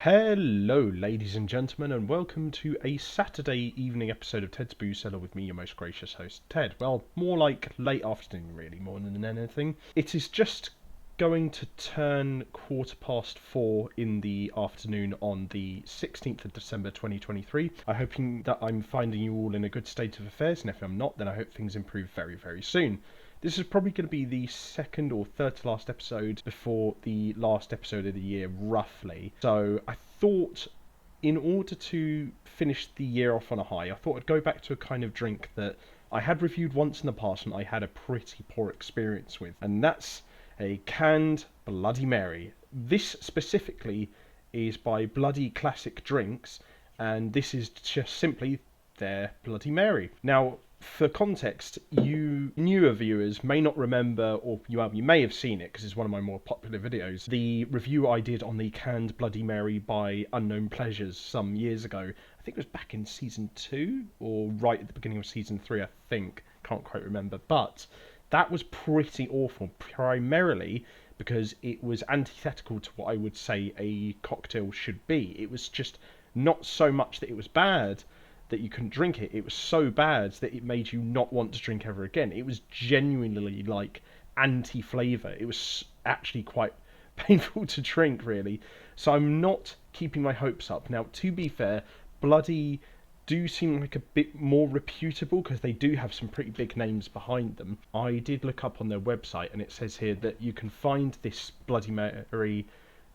Hello, ladies and gentlemen, and welcome to a Saturday evening episode of Ted's Boo Cellar with me, your most gracious host, Ted. Well, more like late afternoon, really, more than anything. It is just going to turn 4:15 in the afternoon on the 16th of December 2023. I'm hoping that I'm finding you all in a good state of affairs, and if I'm not, then I hope things improve very, very soon. This is probably going to be the second or third to last episode before the last episode of the year, roughly. So I thought, in order to finish the year off on a high, I thought I'd go back to a kind of drink that I had reviewed once in the past and I had a pretty poor experience with. And that's a canned Bloody Mary. This specifically is by Bloody Classic Drinks, and this is just simply their Bloody Mary. Now, for context, you newer viewers may not remember, or you may have seen it because it's one of my more popular videos, the review I did on the canned Bloody Mary by Unknown Pleasures some years ago. I think it was back in season 2 or right at the beginning of season 3, I think. Can't quite remember, but that was pretty awful, primarily because it was antithetical to what I would say a cocktail should be. It was just not so much that it was bad that you couldn't drink it. It was so bad that it made you not want to drink ever again. It was genuinely like anti-flavour. It was actually quite painful to drink, really. So I'm not keeping my hopes up. Now, to be fair, Bloody do seem like a bit more reputable because they do have some pretty big names behind them. I did look up on their website and it says here that you can find this Bloody Mary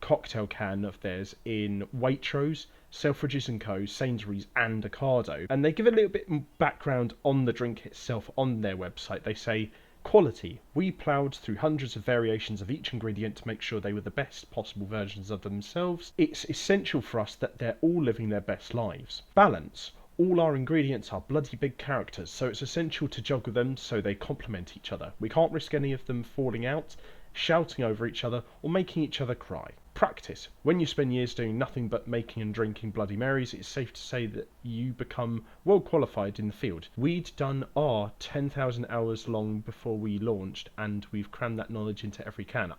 cocktail can of theirs in Waitrose, Selfridges & Co, Sainsbury's and Ocado, and they give a little bit background on the drink itself on their website. They say, quality. We ploughed through hundreds of variations of each ingredient to make sure they were the best possible versions of themselves. It's essential for us that they're all living their best lives. Balance. All our ingredients are bloody big characters, so it's essential to juggle them so they complement each other. We can't risk any of them falling out, shouting over each other, or making each other cry. Practice. When you spend years doing nothing but making and drinking Bloody Marys, it's safe to say that you become well qualified in the field. We'd done our 10,000 hours long before we launched, and we've crammed that knowledge into every can.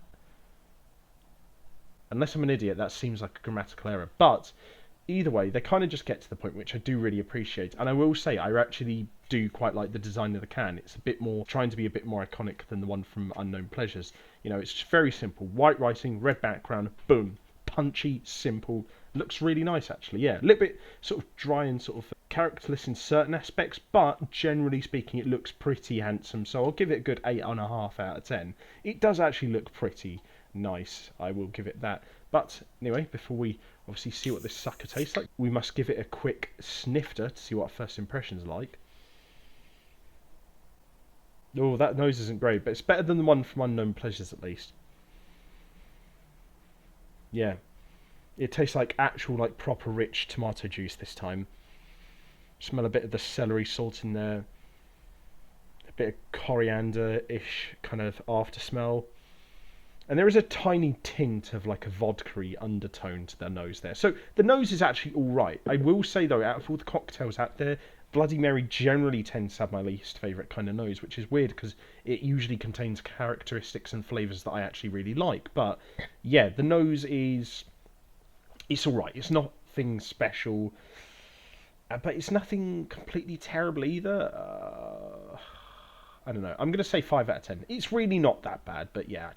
Unless I'm an idiot, that seems like a grammatical error, but either way, they kind of just get to the point, which I do really appreciate. And I will say, I actually do quite like the design of the can. It's a bit more, trying to be a bit more iconic than the one from Unknown Pleasures. You know, it's just very simple. White writing, red background, boom. Punchy, simple. Looks really nice, actually, yeah. A little bit sort of dry and sort of characterless in certain aspects, but generally speaking, it looks pretty handsome. So I'll give it a good 8.5 out of 10. It does actually look pretty nice. I will give it that. But anyway, before we obviously see what this sucker tastes like, we must give it a quick snifter to see what our first impression's like. Oh, that nose isn't great, but it's better than the one from Unknown Pleasures at least. Yeah, it tastes like actual, like proper rich tomato juice this time. Smell a bit of the celery salt in there, a bit of coriander-ish kind of after smell. And there is a tiny tint of like a vodka-y undertone to the nose there. So the nose is actually alright. I will say though, out of all the cocktails out there, Bloody Mary generally tends to have my least favourite kind of nose, which is weird because it usually contains characteristics and flavours that I actually really like. But yeah, the nose is... it's alright. It's nothing special, but it's nothing completely terrible either. I don't know. I'm going to say 5 out of 10. It's really not that bad, but yeah...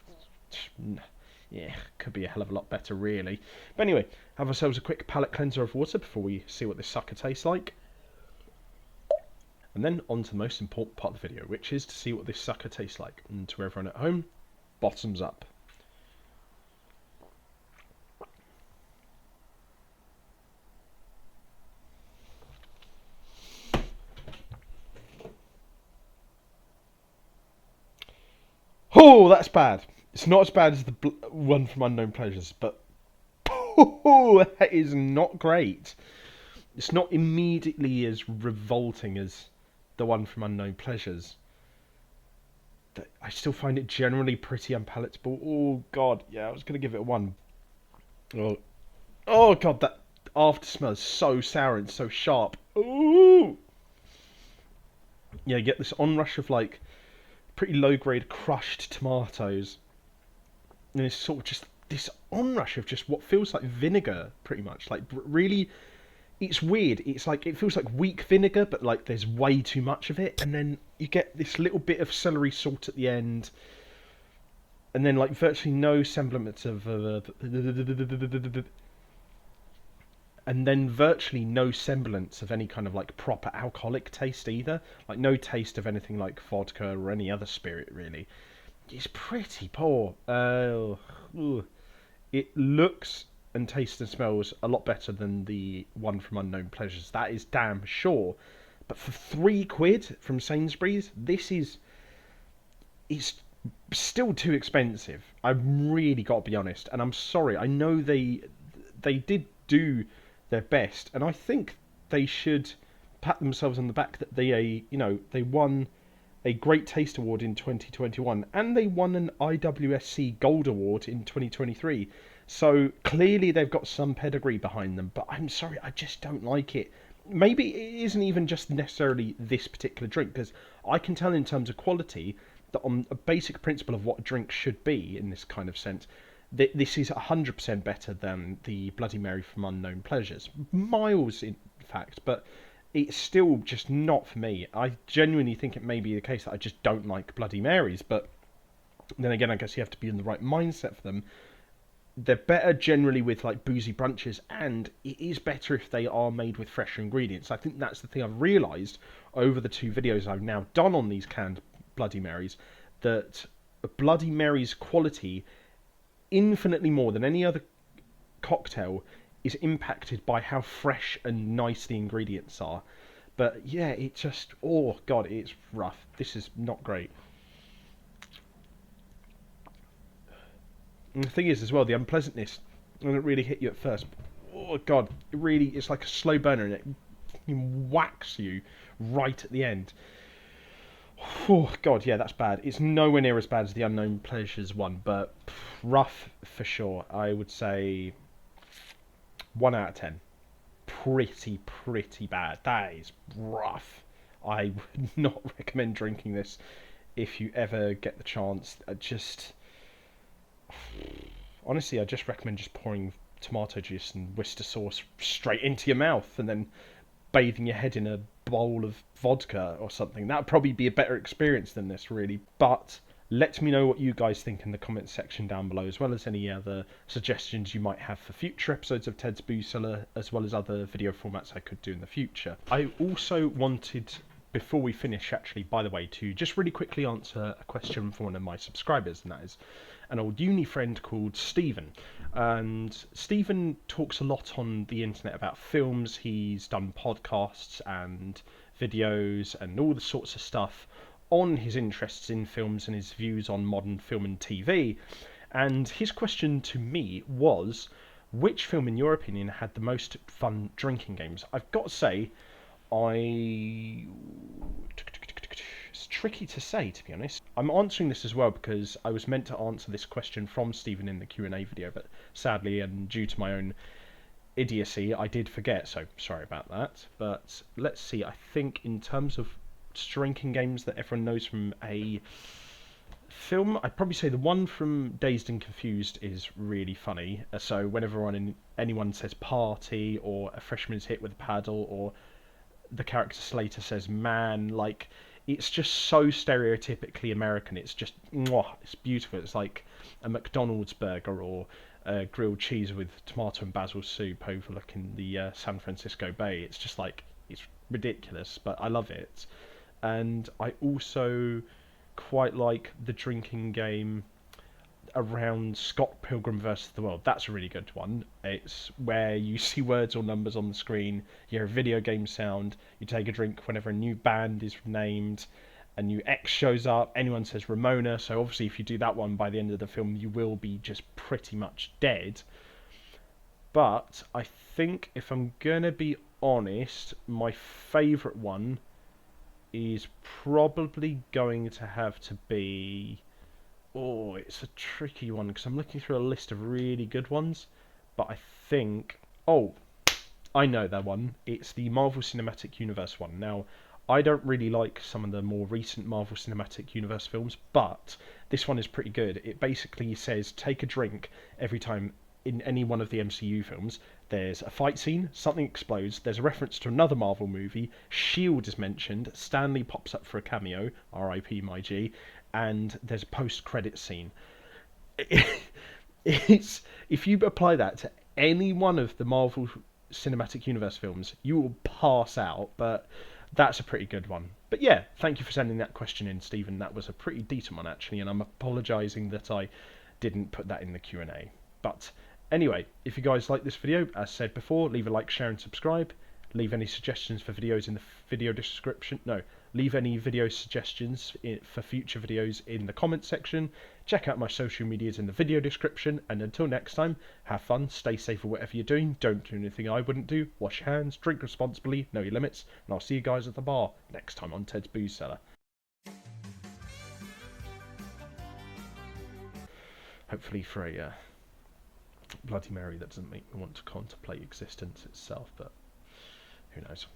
yeah, could be a hell of a lot better, really. But anyway, have ourselves a quick palate cleanser of water before we see what this sucker tastes like. And then on to the most important part of the video, which is to see what this sucker tastes like. And to everyone at home, bottoms up. Oh, that's bad. It's not as bad as the one from Unknown Pleasures, but that is not great. It's not immediately as revolting as the one from Unknown Pleasures. I still find it generally pretty unpalatable. Oh god, yeah, I was going to give it a 1. Oh god, that after smell is so sour and so sharp. Ooh! Yeah, you get this onrush of like pretty low grade crushed tomatoes. And it's sort of just this onrush of just what feels like vinegar, pretty much. Like really, it's weird. It's like it feels like weak vinegar, but like there's way too much of it, and then you get this little bit of celery salt at the end, and then like virtually no semblance of and then virtually no semblance of any kind of like proper alcoholic taste either. Like no taste of anything like vodka or any other spirit really. It's pretty poor. It looks and tastes and smells a lot better than the one from Unknown Pleasures. That is damn sure. But for £3 from Sainsbury's, it's still too expensive. I've really got to be honest, and I'm sorry. I know they did do their best, and I think they should pat themselves on the back that they won a Great Taste Award in 2021, and they won an IWSC Gold Award in 2023. So clearly they've got some pedigree behind them, but I'm sorry, I just don't like it. Maybe it isn't even just necessarily this particular drink, because I can tell in terms of quality that on a basic principle of what a drink should be in this kind of sense, this is 100% better than the Bloody Mary from Unknown Pleasures. Miles, in fact, but it's still just not for me. I genuinely think it may be the case that I just don't like Bloody Marys, but then again, I guess you have to be in the right mindset for them. They're better generally with like boozy brunches, and it is better if they are made with fresher ingredients. I think that's the thing I've realised over the 2 videos I've now done on these canned Bloody Marys, that Bloody Mary's quality, infinitely more than any other cocktail, is impacted by how fresh and nice the ingredients are. But yeah, it just, oh god, it's rough. This is not great. And the thing is, as well, the unpleasantness doesn't really hit you at first. Oh god, it's like a slow burner, and it whacks you right at the end. Oh god, yeah, that's bad. It's nowhere near as bad as the Unknown Pleasures one, but rough for sure. I would say 1 out of 10. Pretty bad. That is rough. I would not recommend drinking this if you ever get the chance. Honestly, I just recommend just pouring tomato juice and Worcester sauce straight into your mouth and then bathing your head in a bowl of vodka or something. That would probably be a better experience than this, really. But let me know what you guys think in the comments section down below, as well as any other suggestions you might have for future episodes of Ted's Booze Cellar, as well as other video formats I could do in the future. I also wanted, before we finish, actually, by the way, to just really quickly answer a question from one of my subscribers, and that is an old uni friend called Stephen. And Stephen talks a lot on the internet about films. He's done podcasts and videos and all the sorts of stuff on his interests in films and his views on modern film and TV. And his question to me was, which film, in your opinion, had the most fun drinking games? I've got to say, it's tricky to say, to be honest. I'm answering this as well because I was meant to answer this question from Stephen in the Q&A video, but sadly, and due to my own idiocy, I did forget, so sorry about that. But let's see, I think in terms of drinking games that everyone knows from a film, I'd probably say the one from Dazed and Confused is really funny. So whenever anyone says party, or a freshman's hit with a paddle, or the character Slater says man, like, it's just so stereotypically American. It's just, mwah, it's beautiful. It's like a McDonald's burger or grilled cheese with tomato and basil soup overlooking the San Francisco Bay. It's just like, it's ridiculous, but I love it. And I also quite like the drinking game around Scott Pilgrim vs. the World. That's a really good one. It's where you see words or numbers on the screen, you hear a video game sound, you take a drink whenever a new band is named, a new X shows up, anyone says Ramona, so obviously if you do that one by the end of the film, you will be just pretty much dead. But I think, if I'm gonna be honest, my favourite one is probably going to have to be... Oh, it's a tricky one because I'm looking through a list of really good ones, but I think... Oh, I know that one. It's the Marvel Cinematic Universe one. Now, I don't really like some of the more recent Marvel Cinematic Universe films, but this one is pretty good. It basically says take a drink every time in any one of the MCU films there's a fight scene, something explodes, there's a reference to another Marvel movie, Shield is mentioned, Stanley pops up for a cameo, R.I.P. my G, and there's a post-credit scene. It's if you apply that to any one of the Marvel Cinematic Universe films, you will pass out. But that's a pretty good one. But yeah, thank you for sending that question in, Stephen. That was a pretty decent one actually, and I'm apologising that I didn't put that in the Q&A. But anyway, if you guys like this video, as said before, leave a like, share, and subscribe. Leave any suggestions for videos in the video description. No, leave any video suggestions for future videos in the comments section. Check out my social medias in the video description. And until next time, have fun, stay safe with whatever you're doing. Don't do anything I wouldn't do. Wash your hands, drink responsibly, know your limits. And I'll see you guys at the bar next time on Ted's Booze Cellar. Hopefully for a Bloody Mary that doesn't make me want to contemplate existence itself, but who knows.